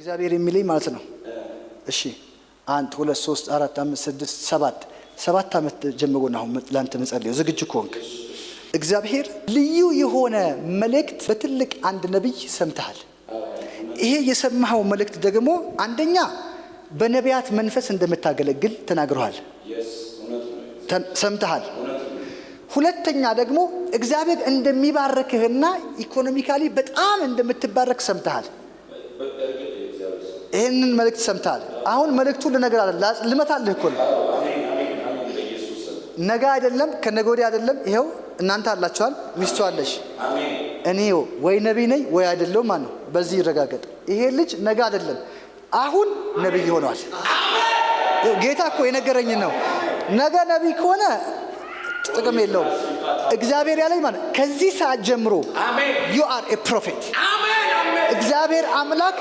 እግዚአብሔር የሚለኝ ማለት ነው። እሺ 1 2 3 4 5 6 7 ዓመት ጀምሮ ነው ላንተ መጸለይ ዝግጁ ከሆንክ እግዚአብሔር ልዩ የሆነ መልእክት በትልቅ አንድ ነብይ ሰምተሃል። ይሄ የሰማው መልእክት ደግሞ አንደኛ በነቢያት መንፈስ እንደምታገለግል ተናግሯል ሰምተሃል። ሁለተኛ ደግሞ እግዚአብሔር እንደሚባርክህና ኢኮኖሚካሊ በጣም እንደምትባረክ ሰምተሃል። ይሄንን መልእክት ሰምተሃል። አሁን መልእክቱ ለነገር አይደለም ልመታልህ እኮ ነው። ነገ አይደለም ከነገ ወዲያ አይደለም። ይሄው እናንተ አላችኋል ሚስቱ አለሽ እኔው ወይ ነብይ ነኝ ወይ አይደለም ማን ነው በዚህ ይረጋገጥ። ይሄ ልጅ ነገ አይደለም አሁን ነብይ ሆኗል። ጌታ እኮ የነገረኝ ነው። ነገ ነብይ ከሆነ ጥቅም የለውም። እግዚአብሔር ያለኝ ማለት ከዚህ ሰዓት ጀምሮ you are a prophet። እግዚአብሔር አምላክ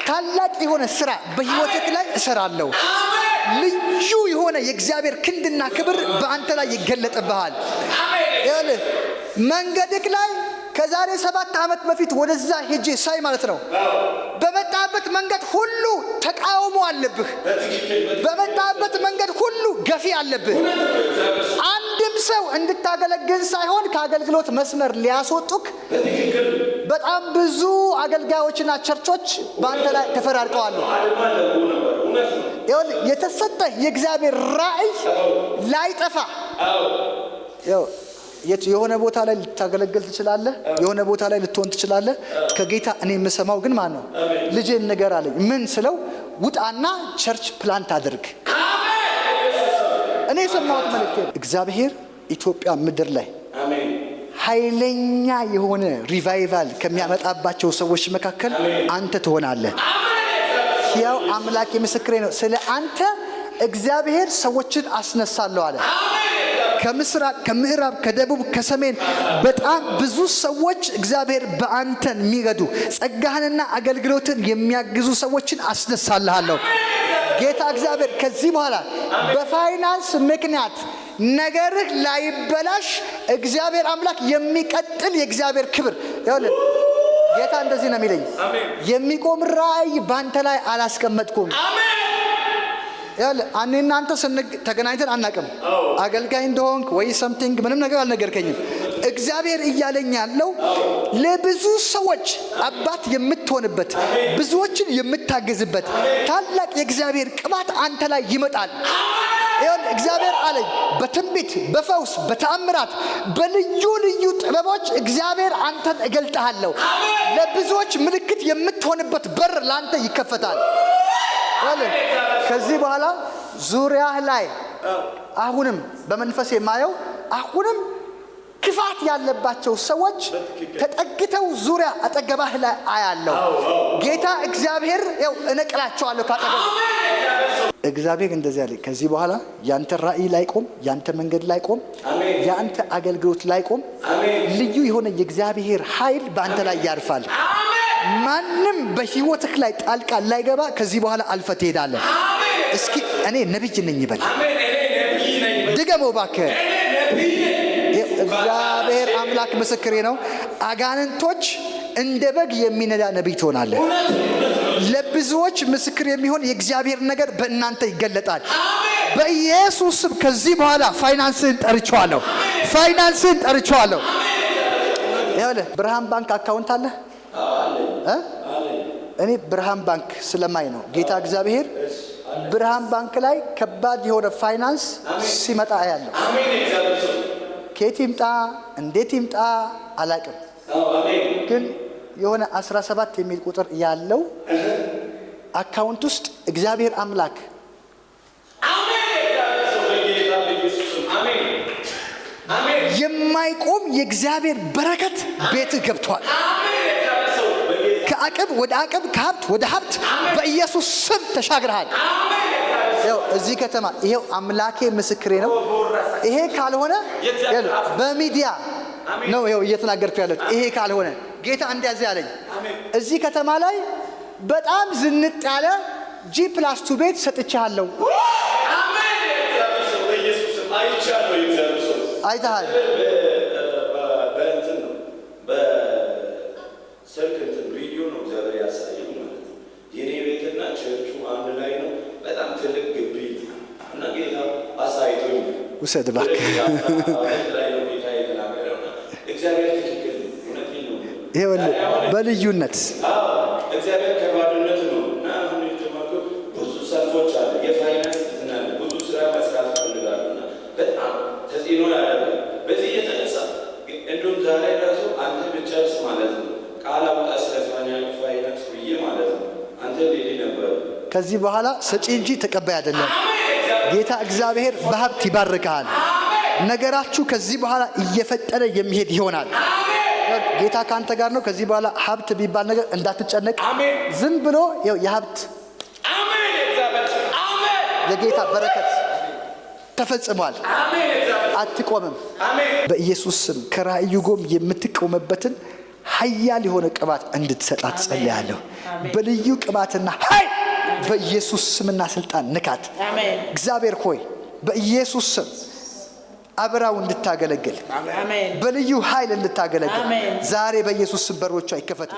ታላቅ የሆነ ስራ በህይወትህ ላይ እሰራለሁ። ልዩ የሆነ የእግዚአብሔር ክንድና ክብር በአንተ ላይ ይገለጥብሃል። ያለ መንገድክ ላይ ከዛሬ 7 ዓመት በፊት ወደዛ ሄጄ ሳይ ማለት ነው በመጣበት መንገድ ሁሉ ተቃውሞ አለብህ። በመጣበት መንገድ ሁሉ ገፊ አለብህ። አንድም ሰው እንድታገለግል ሳይሆን ከአገልግሎት መስመር ሊያስወጡክ በጣም ብዙ አገልጋዮችና ቸርቾች በአንተ ላይ ተፈራርቀዋል። ይሁን የተሰጠ የእግዚአብሔር ራእይ ላይጠፋ የሆነ ቦታ ላይ ልታገለግል ትችላለህ። የሆነ ቦታ ላይ ልትሆን ትችላለህ። ከጌታ እኔ የምሰማው ግን ማን ነው ልጄን ነገር አለኝ። ምን ስለው ውጣና ቸርች ፕላንት አድርግ። እኔ የሰማሁት መልእክት እግዚአብሔር ኢትዮጵያ ምድር ላይ ኃይለኛ የሆነ ሪቫይቫል ከሚያመጣባቸው ሰዎች መካከል አንተ ትሆናለህ። ያው አምላክ የምስክሬ ነው። ስለ አንተ እግዚአብሔር ሰዎችን አስነሳለሁ አለ። ከምስራቅ ከምዕራብ ከደቡብ ከሰሜን በጣም ብዙ ሰዎች እግዚአብሔር በአንተን የሚገዱ ጸጋህንና አገልግሎትን የሚያግዙ ሰዎችን አስነሳልሃለሁ። ጌታ እግዚአብሔር ከዚህ በኋላ በፋይናንስ ምክንያት ነገርህ ላይበላሽ እግዚአብሔር አምላክ የሚቀጥል የእግዚአብሔር ክብር ይኸውልህ። ጌታ እንደዚህ ነው የሚለኝ የሚቆም ራእይ ባንተ ላይ አላስቀመጥኩም። ያለ እኔና አንተ ተገናኝተን አናውቅም። አገልጋይ እንደሆንክ ወይ ሰምቲንግ ምንም ነገር አልነገርከኝም። እግዚአብሔር እያለኝ ያለው ለብዙ ሰዎች አባት የምትሆንበት ብዙዎችን የምታገዝበት ታላቅ የእግዚአብሔር ቅባት አንተ ላይ ይመጣል። ይሁን እግዚአብሔር አለኝ በትንቢት በፈውስ በተአምራት በልዩ ልዩ ጥበቦች እግዚአብሔር አንተን እገልጣለሁ። ለብዙዎች ምልክት የምትሆንበት በር ላንተ ይከፈታል። ከዚህ በኋላ ዙሪያህ ላይ አሁንም በመንፈስ የማየው አሁንም ክፋት ያለባቸው ሰዎች ተጠግተው ዙሪያ አጠገባህ ላይ አያለው። ጌታ እግዚአብሔር ያው እነቅላቸዋለሁ ካጠገብ። እግዚአብሔር እንደዚህ ያለ ከዚህ በኋላ ያንተ ራእይ ላይ ቆም፣ ያንተ መንገድ ላይ ቆም፣ ያንተ አገልግሎት ላይ ቆም። ልዩ የሆነ የእግዚአብሔር ኃይል በአንተ ላይ ያርፋል። ማንም በህይወትህ ላይ ጣልቃ ላይገባ ከዚህ በኋላ አልፈህ ትሄዳለህ። እስኪ እኔ ነብይ ነኝ ይበል። ድገመው እባክህ። እግዚአብሔር አምላክ ምስክሬ ነው። አጋንንቶች እንደ በግ የሚነዳ ነብይ ትሆናለህ። ለብዙዎች ምስክር የሚሆን የእግዚአብሔር ነገር በእናንተ ይገለጣል። በኢየሱስ ስም ከዚህ በኋላ ፋይናንስን ጠርቼዋለሁ። ፋይናንስን ጠርቼዋለሁ። ይኸውልህ ብርሃን ባንክ አካውንት አለ። እኔ ብርሃን ባንክ ስለማይ ነው ጌታ እግዚአብሔር ብርሃን ባንክ ላይ ከባድ የሆነ ፋይናንስ ሲመጣ ያለው ከየት ይምጣ እንዴት ይምጣ አላውቅም፣ ግን የሆነ 17 የሚል ቁጥር ያለው አካውንት ውስጥ እግዚአብሔር አምላክ የማይቆም የእግዚአብሔር በረከት ቤትህ ገብቷል። ከአቅም ወደ አቅም ከሀብት ወደ ሀብት በኢየሱስ ስም ተሻግረሃል። ያው እዚህ ከተማ ይሄው አምላኬ ምስክሬ ነው። ይሄ ካልሆነ በሚዲያ ነው ይሄው እየተናገርኩ ያለሁት። ይሄ ካልሆነ ጌታ እንደዚህ ያለኝ እዚህ ከተማ ላይ በጣም ዝንጥ ያለ G+2 ቤት ሰጥቻለሁ። አሜን። በኢየሱስ ስም አይቻለሁ። እግዚአብሔር ሰው አይተሃል። በእንትን ነው በስልክ እንትን ቪዲዮ ነው እግዚአብሔር ያሳየኝ ማለት ነው። የኔ ቸርቹ አንድ ላይ ነው። በጣም ትልቅ ግቢ እና ጌታ አሳይቶኝ ውሰድ እባክህ። ላይ ነው ጌታ የተናገረውና እግዚአብሔር ትክክል እውነቴን ነው። ይኸውልህ በልዩነት እግዚአብሔር ከባድነት ነው እና አሁን የተማከው ብዙ ሰልፎች አለ የፋይናንስ ትናል ብዙ ስራ መስራት ፈልጋሉና በጣም ተጽዕኖ ያደርጋል። በዚህ የተነሳ እንደውም ዛሬ ራሱ አንተ ብቻስ ማለት ነው ቃል አውጣ ፋይናንስ ብዬ ማለት ነው አንተ ሌሊ ነበር። ከዚህ በኋላ ሰጪ እንጂ ተቀባይ አይደለም። ጌታ እግዚአብሔር በሀብት ይባርካል። ነገራችሁ ከዚህ በኋላ እየፈጠረ የሚሄድ ይሆናል። ጌታ ካንተ ጋር ነው። ከዚህ በኋላ ሀብት ቢባል ነገር እንዳትጨነቅ። ዝም ብሎ የሀብት የጌታ በረከት ተፈጽሟል። አትቆምም። በኢየሱስ ስም ከራእዩ ጎም የምትቆምበትን ኃያል የሆነ ቅባት እንድትሰጣት ጸልያለሁ። በልዩ ቅባትና ኃይል በኢየሱስ ስምና ስልጣን ንካት። እግዚአብሔር ሆይ በኢየሱስ ስም አብራው እንድታገለግል በልዩ ኃይል እንድታገለግል ዛሬ በኢየሱስ ስም በሮቿ ይከፈቱ።